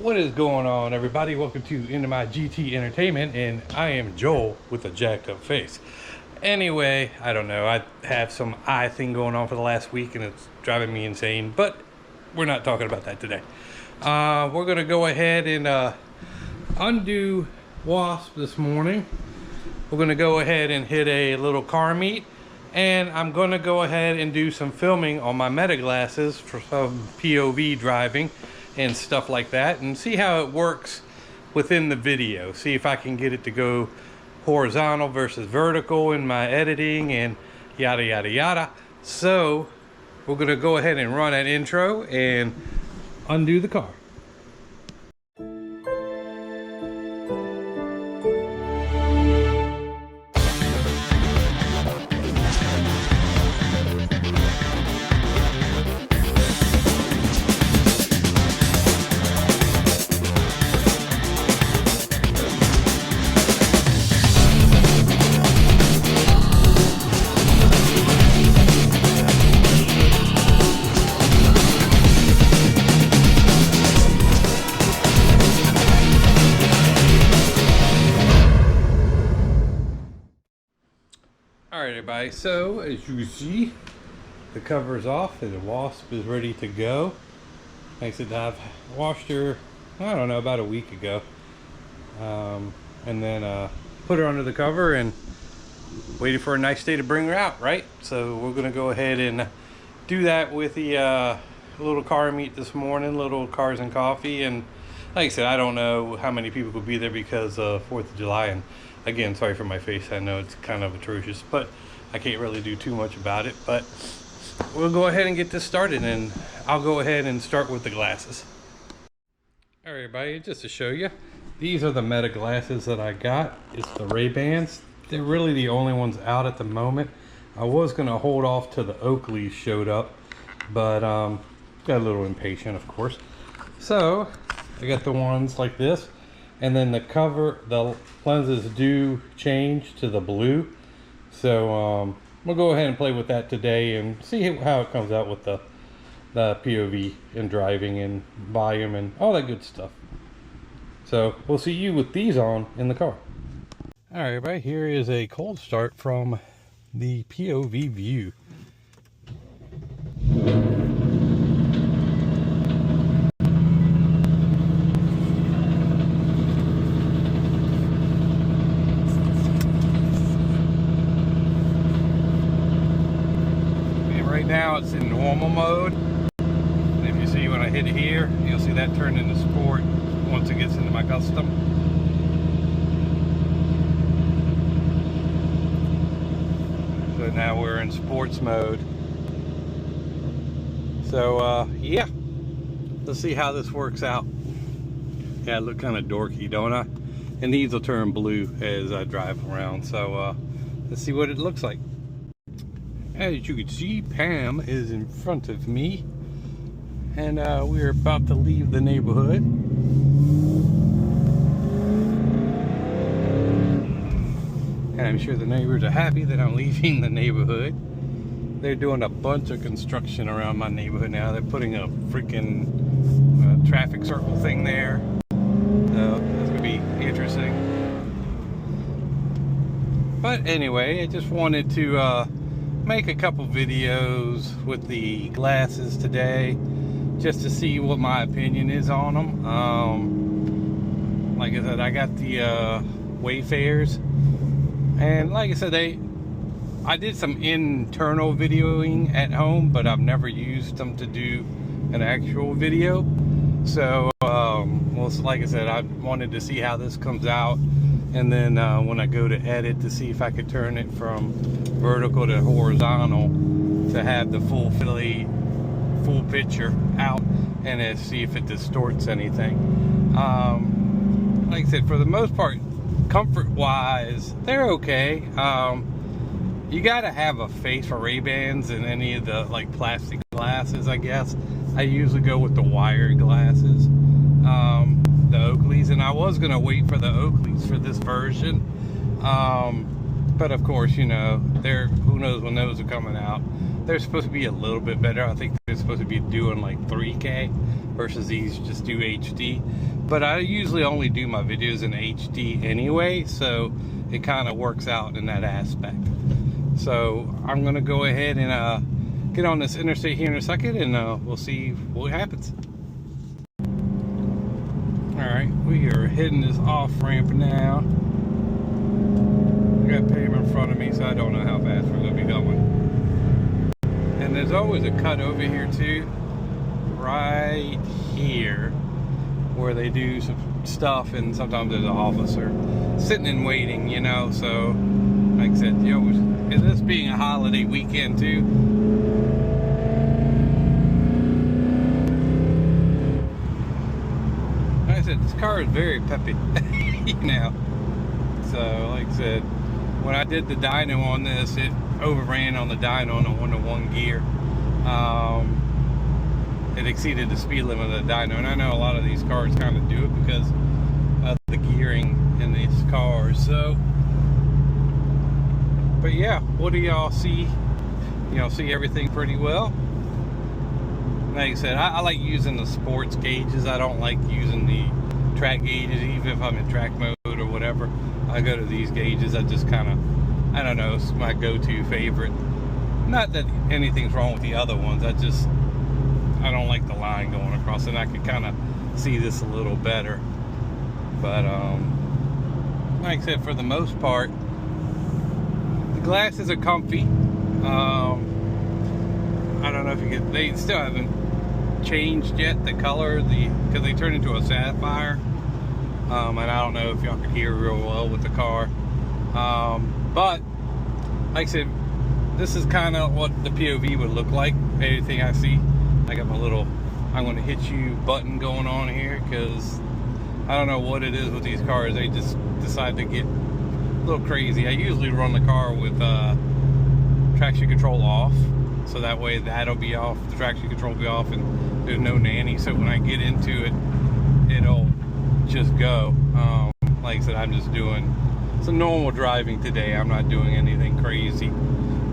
What is going on, everybody? Welcome to Into My GT Entertainment, and I am Joel with a jacked up face. Anyway, I don't know, I have some eye thing going on for the last week and it's driving me insane, but we're not talking about that today. We're gonna go ahead and undo wasp this morning. We're gonna go ahead and hit a little car meet, and I'm gonna go ahead and do some filming on my meta glasses for some POV driving and stuff like that, and see how it works within the video. See if I can get it to go horizontal versus vertical in my editing and yada yada yada. So we're gonna go ahead and run that intro and undo the car. Alright everybody, so as you see, the cover is off and the wasp is ready to go. Like I said, I've washed her, I don't know, about a week ago. And then put her under the cover and waited for a nice day to bring her out, right? So we're going to go ahead and do that with the little car meet this morning, little cars and coffee. And like I said, I don't know how many people will be there because of 4th of July. And again, sorry for my face. I know it's kind of atrocious, but I can't really do too much about it. But we'll go ahead and get this started, and I'll go ahead and start with the glasses. All right, everybody, just to show you, these are the meta glasses that I got. It's the Ray-Bans. They're really the only ones out at the moment. I was going to hold off till the Oakleys showed up, but got a little impatient, of course. So I got the ones like this. And then the cover, the lenses do change to the blue. So we'll go ahead and play with that today and see how it comes out with the POV and driving and volume and all that good stuff. So we'll see you with these on in the car. All right, everybody, here is a cold start from the POV view. Now it's in normal mode, and if you see when I hit it here, you'll see that turn into sport once it gets into my custom. So now we're in sports mode. So yeah, let's see how this works out. Yeah, I look kind of dorky, don't I? And these will turn blue as I drive around, so let's see what it looks like. As you can see, Pam is in front of me, and we're about to leave the neighborhood. And I'm sure the neighbors are happy that I'm leaving the neighborhood. They're doing a bunch of construction around my neighborhood now. They're putting a freaking traffic circle thing there. So that's gonna be interesting. But anyway, I just wanted to make a couple videos with the glasses today, just to see what my opinion is on them. Like I said, I got the Wayfarers, and like I said, I did some internal videoing at home, but I've never used them to do an actual video. So well, like I said, I wanted to see how this comes out, and then when I go to edit, to see if I could turn it from vertical to horizontal to have the full picture out, and then see if it distorts anything. Like I said, for the most part, comfort wise, they're okay. You gotta have a face for Ray-Bans and any of the like plastic glasses, I guess. I usually go with the wired glasses, the Oakleys, and I was gonna wait for the Oakleys for this version. But of course, you know, who knows when those are coming out. They're supposed to be a little bit better. I think they're supposed to be doing like 3K versus these just do HD. but I usually only do my videos in HD anyway, so it kind of works out in that aspect. So I'm gonna go ahead and get on this interstate here in a second, and we'll see what happens. Alright, we are hitting this off ramp now. I got pavement in front of me, so I don't know how fast we're gonna be going. And there's always a cut over here too, right here, where they do some stuff, and sometimes there's an officer sitting and waiting, you know. So like I said, you know, this being a holiday weekend too, like I said, this car is very peppy. You know, so like I said, when I did the dyno on this, it overran on the dyno on the one gear. It exceeded the speed limit of the dyno, and I know a lot of these cars kind of do it because of the gearing in these cars. So, but yeah, what do y'all see? You know, see everything pretty well. Like I said, I like using the sports gauges. I don't like using the track gauges, even if I'm in track mode or whatever. I go to these gauges. I just kind of, I don't know, it's my go-to favorite. Not that anything's wrong with the other ones. I don't like the line going across, and I could kind of see this a little better. But like I said, for the most part, the glasses are comfy. I don't know if you get, they still haven't changed yet the color, because they turned into a sapphire. And I don't know if y'all can hear real well with the car. But like I said, this is kind of what the POV would look like. Anything I see, I got my little "I'm gonna hit you" button going on here, because I don't know what it is with these cars. They just decide to get a little crazy. I usually run the car with traction control off, so that way that'll be off, the traction control will be off, and there's no nanny. So when I get into it, it'll just go. Like I said, I'm just doing some normal driving today. I'm not doing anything crazy,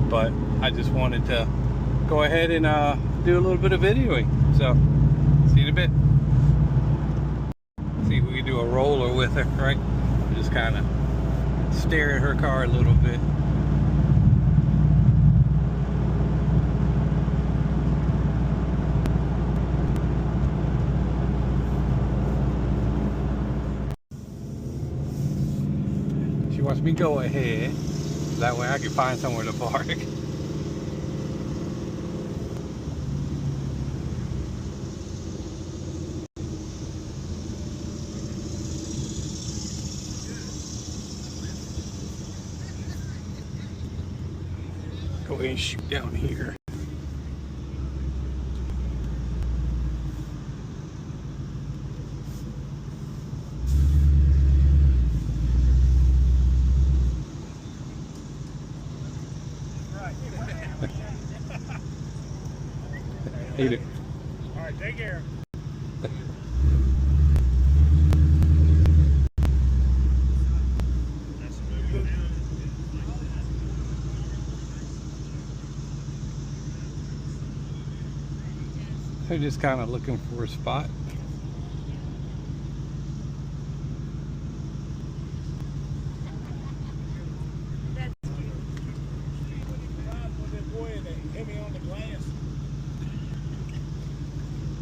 but I just wanted to go ahead and do a little bit of videoing. So see you in a bit. See if we can do a roller with her, right? Just kind of stare at her car a little bit. She wants me to go ahead, that way I can find somewhere to park. Go ahead and shoot down here. Eat it. All right, take care. They're just kind of looking for a spot.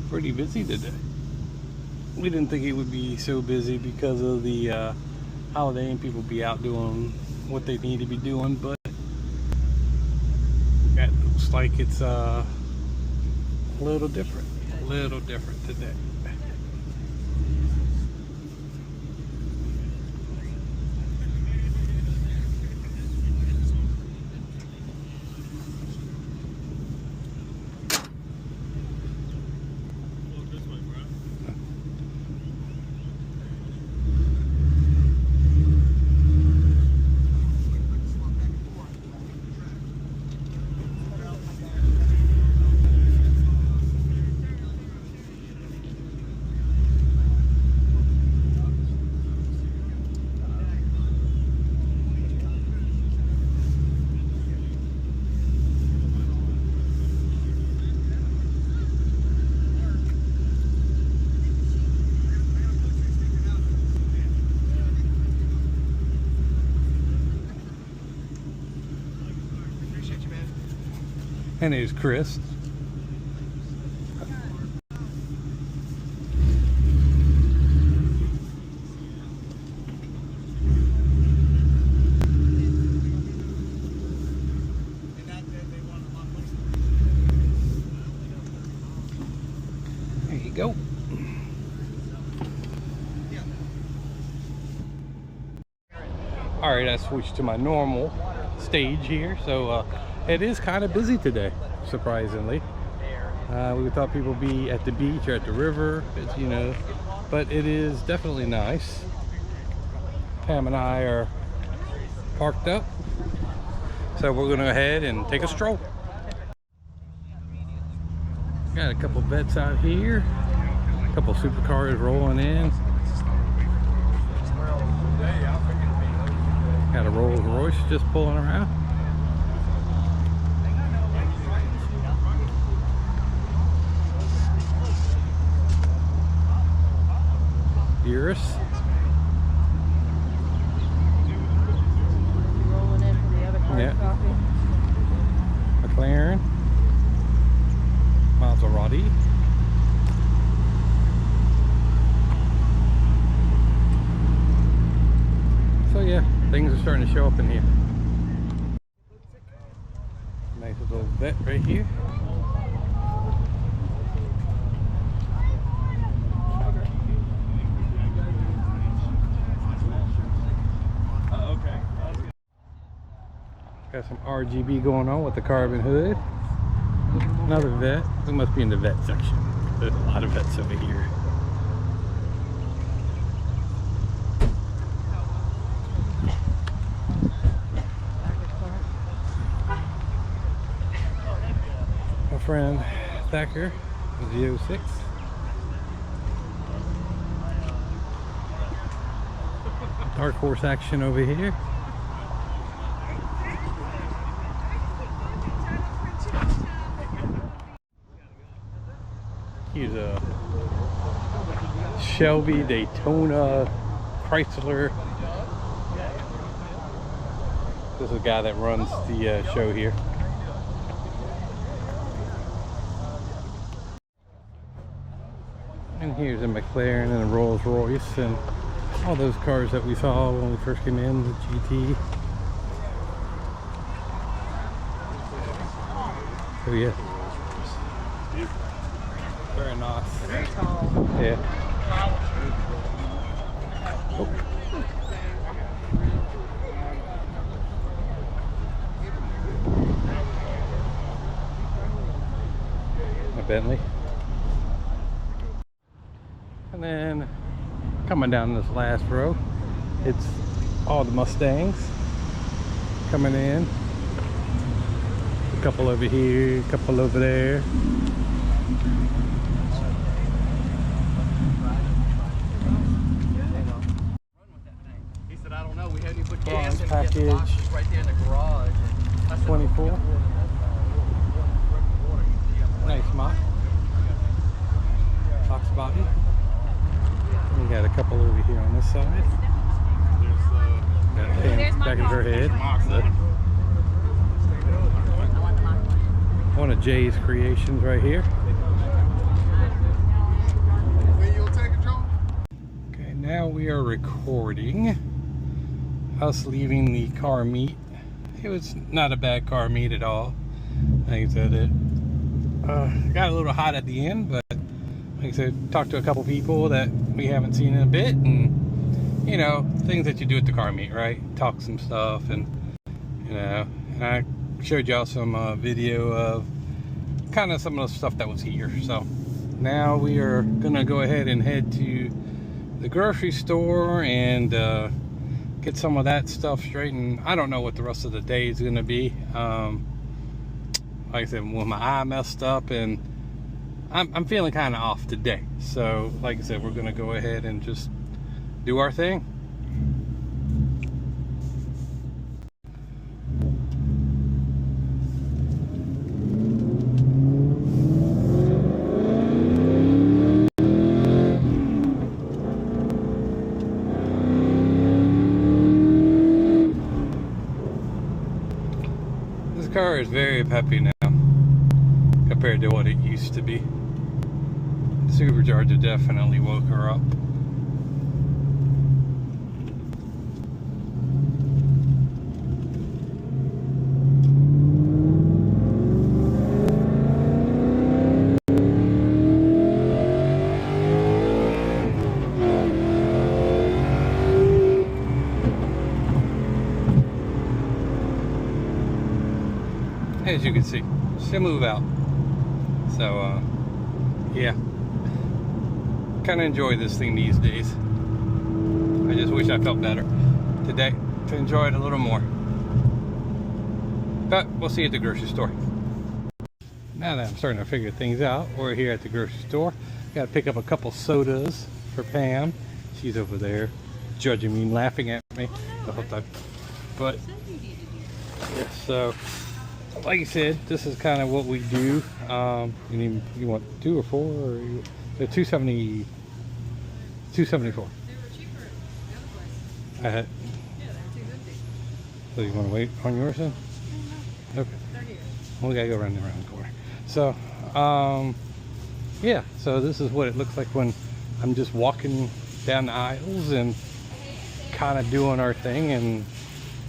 Pretty busy today. We didn't think it would be so busy because of the holiday and people be out doing what they need to be doing, but that looks like it's a little different today. And there's Chris. There you go. Alright, I switched to my normal stage here, so it is kind of busy today, surprisingly. We thought people would be at the beach or at the river, as you know, but it is definitely nice. Pam and I are parked up, so we're going to go ahead and take a stroll. Got a couple vets out here, a couple supercars rolling in. Got a Rolls Royce just pulling around. Urus. Rolling in from the other car. Yeah. McLaren. Maserati. So yeah, things are starting to show up in here. Nice little vet right here. Got some RGB going on with the carbon hood. Another vet. We must be in the vet section. There's a lot of vets over here. My friend Thacker, the 06. Dark horse action over here. Here's a Shelby Daytona Chrysler. This is a guy that runs the show here. And here's a McLaren and a Rolls Royce and all those cars that we saw when we first came in, the GT. So yeah. Very nice. Very tall. Yeah. Oh. A Bentley. And then coming down this last row, it's all the Mustangs coming in. A couple over here, a couple over there. Bronze package, right there in the garage. 24. Nice mop. Box body. We got a couple over here on this side. Got Pam back in her head. One of Jay's creations right here. Okay, now we are recording us leaving the car meet. It was not a bad car meet at all. Like I said, it got a little hot at the end, but like I said, talked to a couple people that we haven't seen in a bit, and you know, things that you do at the car meet, right? Talk some stuff, and you know, and I showed y'all some video of kind of some of the stuff that was here. So now we are gonna go ahead and head to the grocery store and get some of that stuff straightened. I don't know what the rest of the day is gonna be. Like I said, with my eye messed up, and I'm feeling kind of off today. So like I said, we're gonna go ahead and just do our thing. This car is very peppy now. compared to what it used to be. The supercharger definitely woke her up. As you can see, she'll move out. So, yeah. Kind of enjoy this thing these days. I just wish I felt better today to enjoy it a little more. But we'll see you at the grocery store. Now that I'm starting to figure things out, we're here at the grocery store. Got to pick up a couple sodas for Pam. She's over there judging me and laughing at me the whole time. But, yeah, so... like I said, this is kind of what we do. You want 2 or 4, or they're $2.70, $2.74. They were cheaper at the other place. I had. Yeah, they were $2.50. So you want to wait on yours then? Okay. They're here. Well, we gotta go around the corner. So, yeah. So this is what it looks like when I'm just walking down the aisles and kind of doing our thing. And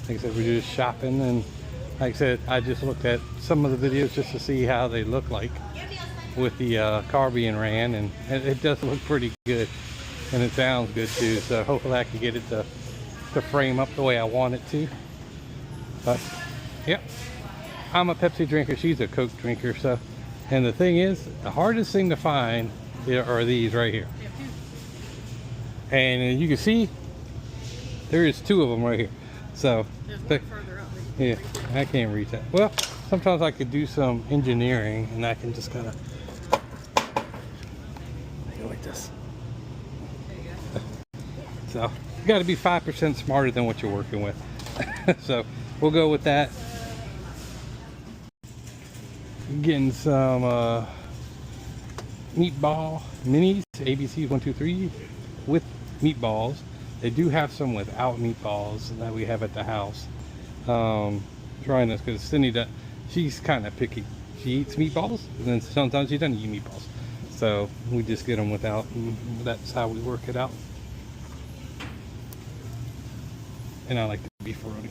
like I said, we're just shopping and. Like I said, I just looked at some of the videos just to see how they look like with the car being ran, and it does look pretty good, and it sounds good too. So hopefully I can get it to frame up the way I want it to. But yep, I'm a Pepsi drinker. She's a Coke drinker. So, and the thing is, the hardest thing to find are these right here. And you can see there is 2 of them right here. So. There's one further up. Yeah, I can't reach that. Well, sometimes I could do some engineering and I can just kind of go like this. There you go. So, you got to be 5% smarter than what you're working with. So, we'll go with that. Getting some meatball minis, ABC 1, 2, 3 with meatballs. They do have some without meatballs that we have at the house. Trying this because Cindy she's kind of picky. She eats meatballs and then sometimes she doesn't eat meatballs, so we just get them without, and that's how we work it out. And I like the beefaroni.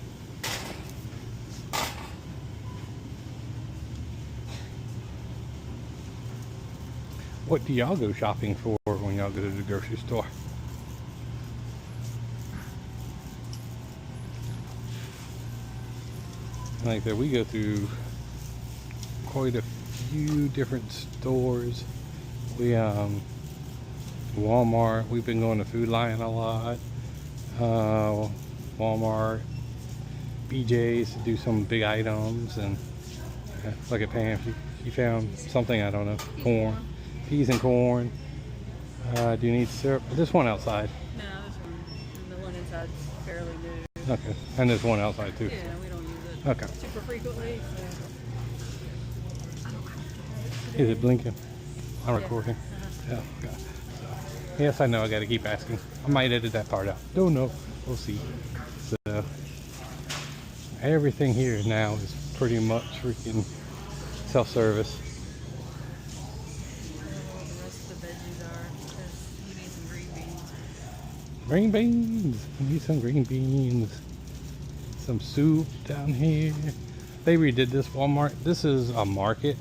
What do y'all go shopping for when y'all go to the grocery store? Like that, we go through quite a few different stores. We Walmart, we've been going to Food Lion a lot. Walmart, BJ's to do some big items, and look at Pam, she found something, I don't know, corn, peas and corn. Do you need syrup? This one outside. No, this one. And the one inside's fairly new. Okay, and there's one outside too. Yeah, we don't use it Okay. super frequently. So. Is it blinking? I'm recording. Yeah. Yeah. Okay. So, yes, I know. I got to keep asking. I might edit that part out. Don't know. We'll see. So everything here now is pretty much freaking self-service. I don't know what the rest of the veggies are, because you need some green beans. Green beans. We need some green beans. Some soup down here. They redid this Walmart. This is a market.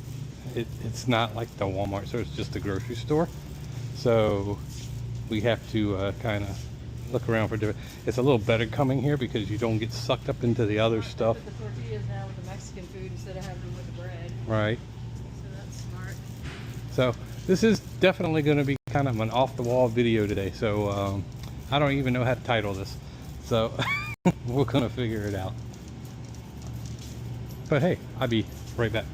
It's not like the Walmart, so it's just a grocery store. So we have to kind of look around for different. It's a little better coming here because you don't get sucked up into the other stuff. Put the tortillas now with the Mexican food instead of having them with the bread. Right. So that's smart. So this is definitely going to be kind of an off-the-wall video today. So I don't even know how to title this. So we're going to figure it out. But hey, I'll be right back.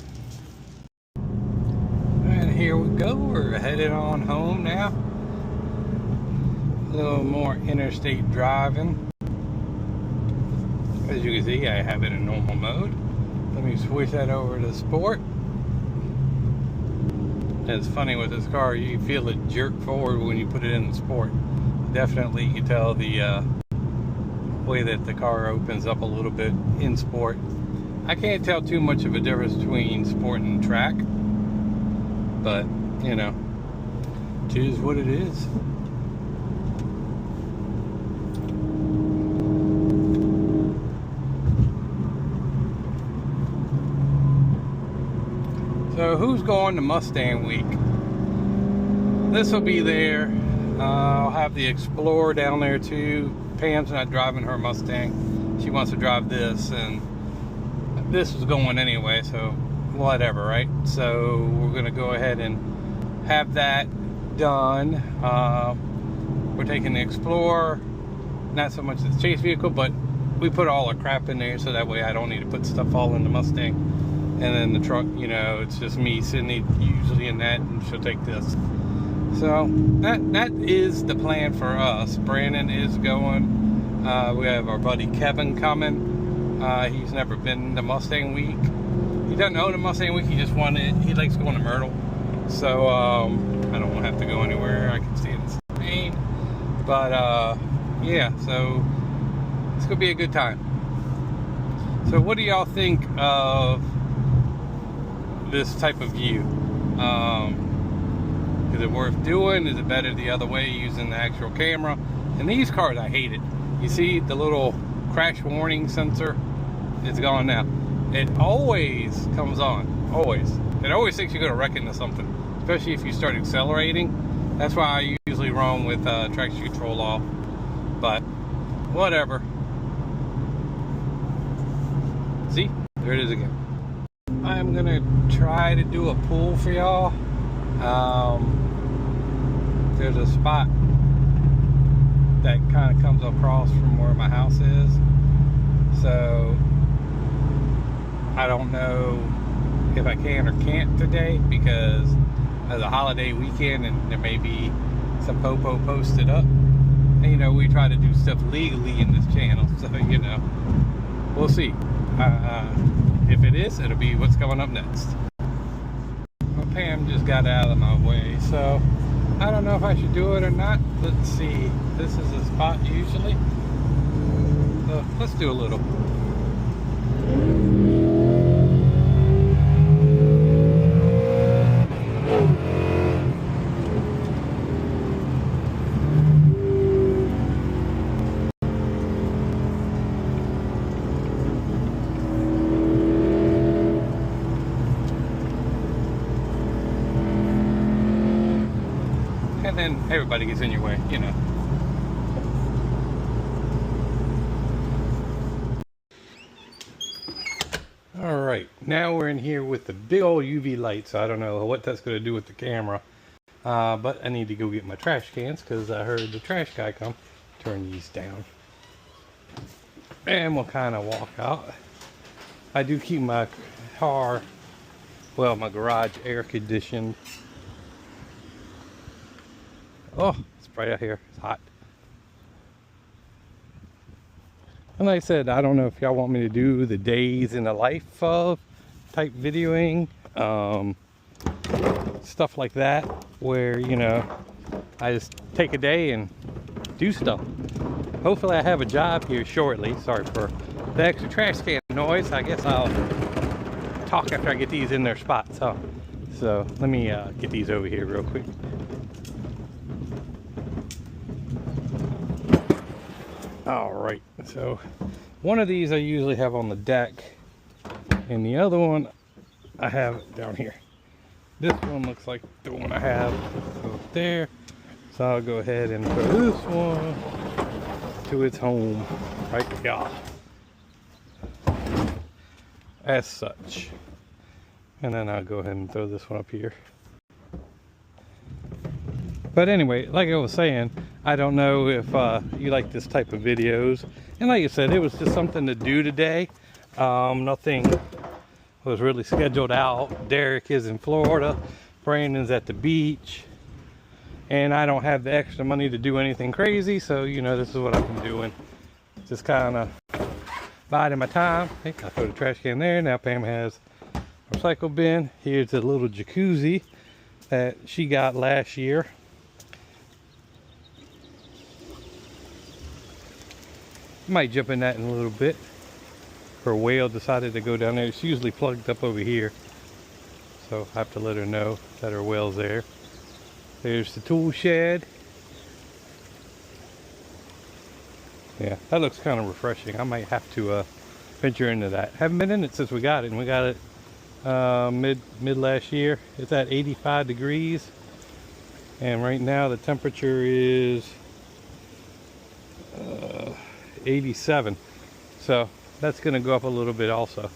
And here we go. We're headed on home now. A little more interstate driving. As you can see, I have it in normal mode. Let me switch that over to sport. It's funny with this car, you feel it jerk forward when you put it in the sport. Definitely you can tell the way that the car opens up a little bit in sport. I can't tell too much of a difference between sport and track. but you know, it is what it is. So who's going to Mustang Week? This will be there. I'll have the Explorer down there too. Pam's not driving her Mustang. She wants to drive this, and this was going anyway, so whatever, right? So we're gonna go ahead and have that done. We're taking the Explorer, not so much the chase vehicle, but we put all our crap in there so that way I don't need to put stuff all in the Mustang. And then the truck, you know, it's just me sitting usually in that, and she'll take this. So that is the plan for us. Brandon is going. We have our buddy Kevin coming. He's never been to Mustang Week. He doesn't own a Mustang Week. He just wanted. He likes going to Myrtle. So I don't want to have to go anywhere. I can stay in Spain. But yeah. So it's gonna be a good time. So what do y'all think of this type of view? Is it worth doing? Is it better the other way using the actual camera? And these cars, I hate it. You see the little crash warning sensor? It's gone now. It always comes on, always. It always thinks you're gonna wreck into something, especially if you start accelerating. That's why I usually run with traction control off, but whatever. See, there it is again. I'm gonna try to do a pull for y'all. There's a spot that kind of comes across from where my house is, so I don't know if I can or can't today because it's a holiday weekend and there may be some popo posted up. And you know, we try to do stuff legally in this channel, so you know, we'll see. If it is, it'll be what's going up next. Well, Pam just got out of my way, so I don't know if I should do it or not. Let's see. This is a spot usually. So let's do a little. And then everybody gets in your way, you know. Alright, now we're in here with the big old UV lights. I don't know what that's going to do with the camera. But I need to go get my trash cans because I heard the trash guy come. Turn these down. And we'll kind of walk out. I do keep my car, well, my garage air conditioned. Oh, it's bright out here. It's hot. And like I said, I don't know if y'all want me to do the days in the life of type videoing, stuff like that, where, you know, I just take a day and do stuff. Hopefully I have a job here shortly. Sorry for the extra trash can noise. I guess I'll talk after I get these in their spots, huh? So let me get these over here real quick. All right, so one of these I usually have on the deck, and the other one I have down here. This one looks like the one I have over there, so I'll go ahead and put this one to its home right here, as such. And then I'll go ahead and throw this one up here. But anyway, like I was saying, I don't know if you like this type of videos. And like I said, it was just something to do today. Nothing was really scheduled out. Derek is in Florida. Brandon's at the beach. And I don't have the extra money to do anything crazy. So, you know, this is what I've been doing. Just kind of biding my time. Hey, I throw the trash can there. Now Pam has a recycle bin. Here's a little jacuzzi that she got last year. Might jump in that in a little bit. Her whale decided to go down there. It's usually plugged up over here. so I have to let her know that her well's there. There's the tool shed. Yeah, that looks kind of refreshing. I might have to venture into that. Haven't been in it since we got it, and we got it mid last year. It's at 85 degrees, and right now the temperature is 87. So that's going to go up a little bit also.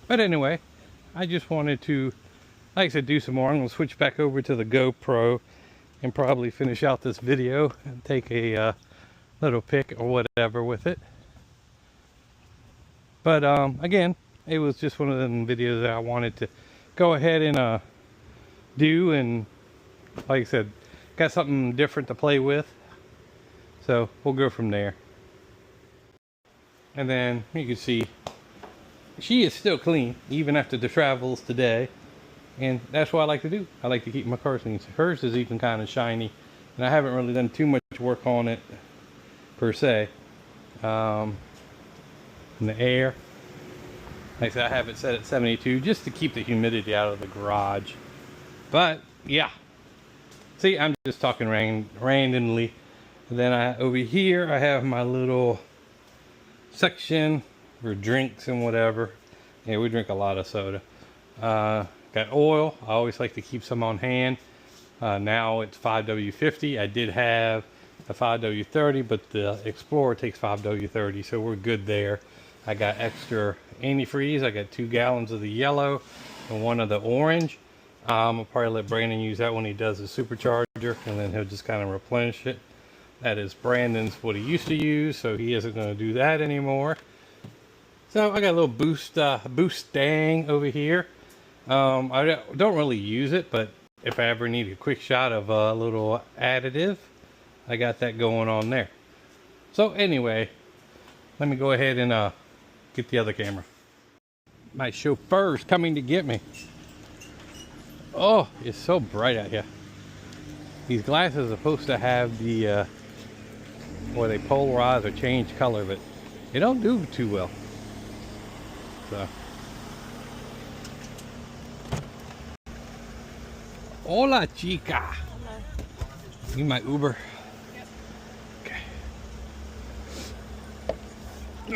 But anyway, I just wanted to, like I said, do some more. I'm going to switch back over to the GoPro and probably finish out this video and take a little pic or whatever with it. But again, it was just one of them videos that I wanted to go ahead and do, and like I said, got something different to play with, so we'll go from there. And then you can see she is still clean even after the travels today, and that's what I like to do. I like to keep my car clean. Hers is even kind of shiny, and I haven't really done too much work on it per se. In the air, like I said, I have it set at 72 just to keep the humidity out of the garage. But yeah, see, I'm just talking randomly. And then over here I have my little section for drinks and whatever. Yeah, we drink a lot of soda. Got oil. I always like to keep some on hand. Now it's 5W50. I did have a 5W30, but the Explorer takes 5W30, so we're good there. I got extra antifreeze. I got 2 gallons of the yellow and 1 of the orange. I'll probably let Brandon use that when he does his supercharger, and then he'll just kind of replenish it. That is Brandon's what he used to use, so he isn't going to do that anymore. So I got a little Boostang over here. I don't really use it, but if I ever need a quick shot of a little additive, I got that going on there. So anyway, let me go ahead and get the other camera. My chauffeur's coming to get me. Oh, it's so bright out here. These glasses are supposed to have the where they polarize or change color, but they don't do too well. So, hola chica. Hello. You my Uber? Yep. Okay.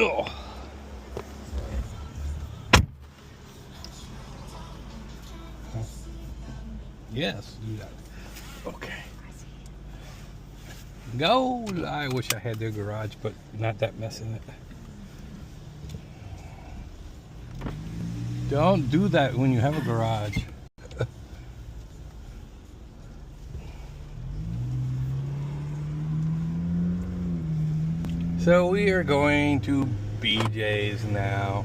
Oh. Yes, do that. Okay. Go. I wish I had their garage, but not that mess in it. Don't do that when you have a garage. So we are going to BJ's now.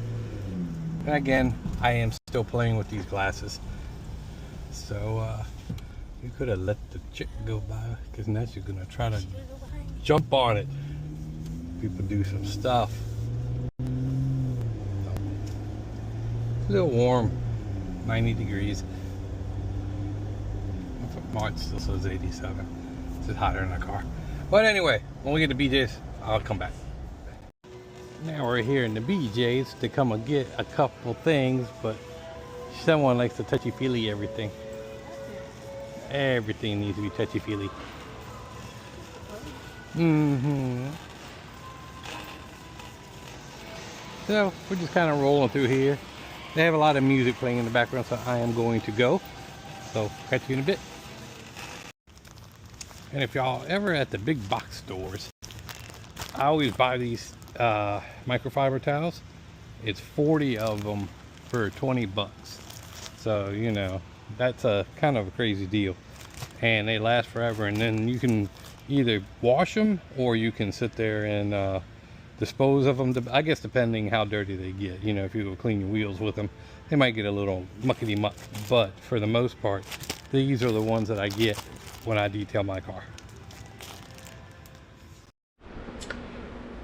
And again, I am still playing with these glasses. So you could have let the chick go by, because now she's gonna try to jump on it. People do some stuff. It's a little warm, 90 degrees. March still says 87. It's just hotter in the car. But anyway, when we get to BJ's, I'll come back. Now we're here in the BJ's to come and get a couple things, but someone likes to touchy-feely everything. Everything needs to be touchy-feely. So we're just kind of rolling through here. They have a lot of music playing in the background, so I am going to go. So catch you in a bit. And if y'all ever at the big box stores, I always buy these microfiber towels. It's 40 of them for 20 bucks. So, you know, that's a kind of a crazy deal. And they last forever. And then you can either wash them or you can sit there and dispose of them. I guess depending how dirty they get. You know, if you go clean your wheels with them, they might get a little muckety muck. But for the most part, these are the ones that I get when I detail my car.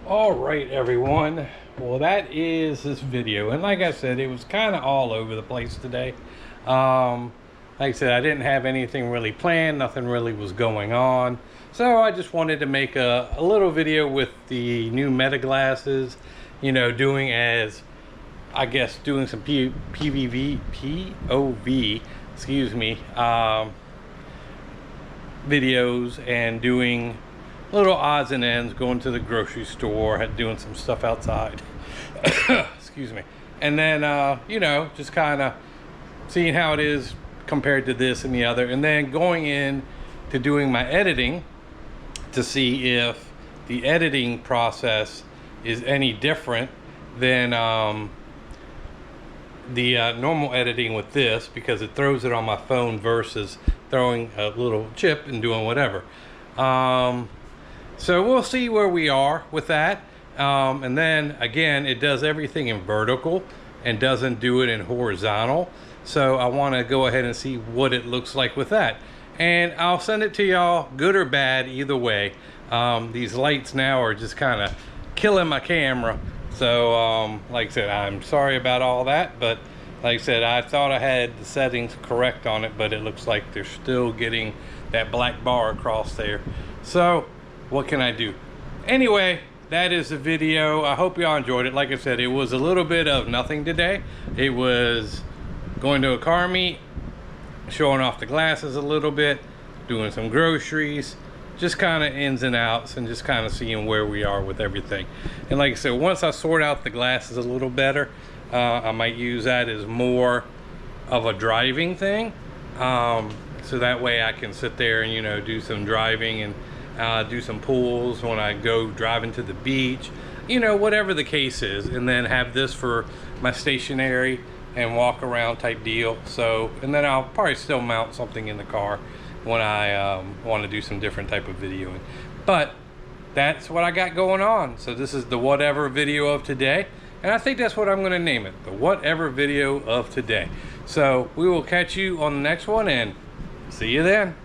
All right, everyone. Well, that is this video. And like I said, it was kind of all over the place today. Like I said, I didn't have anything really planned. Nothing really was going on. So I just wanted to make a little video with the new Meta glasses, you know, doing as I guess doing some POV, excuse me, videos, and doing little odds and ends, going to the grocery store, doing some stuff outside. Excuse me. And then, you know, just kind of seeing how it is compared to this and the other, and then going in to doing my editing to see if the editing process is any different than the normal editing with this, because it throws it on my phone versus throwing a little chip and doing whatever. So we'll see where we are with that. And then again, it does everything in vertical and doesn't do it in horizontal. So I want to go ahead and see what it looks like with that. And I'll send it to y'all, good or bad, either way. These lights now are just kind of killing my camera. So like I said, I'm sorry about all that, but like I said, I thought I had the settings correct on it, but it looks like they're still getting that black bar across there. So what can I do? Anyway, that is the video. I hope y'all enjoyed it. Like I said, it was a little bit of nothing today. It was going to a car meet, showing off the glasses a little bit, doing some groceries, just kind of ins and outs, and just kind of seeing where we are with everything. And like I said, once I sort out the glasses a little better, I might use that as more of a driving thing, so that way I can sit there and, you know, do some driving and do some pulls when I go driving to the beach, you know, whatever the case is, and then have this for my stationary and walk around type deal. So, and then I'll probably still mount something in the car when I want to do some different type of videoing. But that's what I got going on. So this is the whatever video of today, and I think that's what I'm going to name it, the whatever video of today. So we will catch you on the next one, and see you then.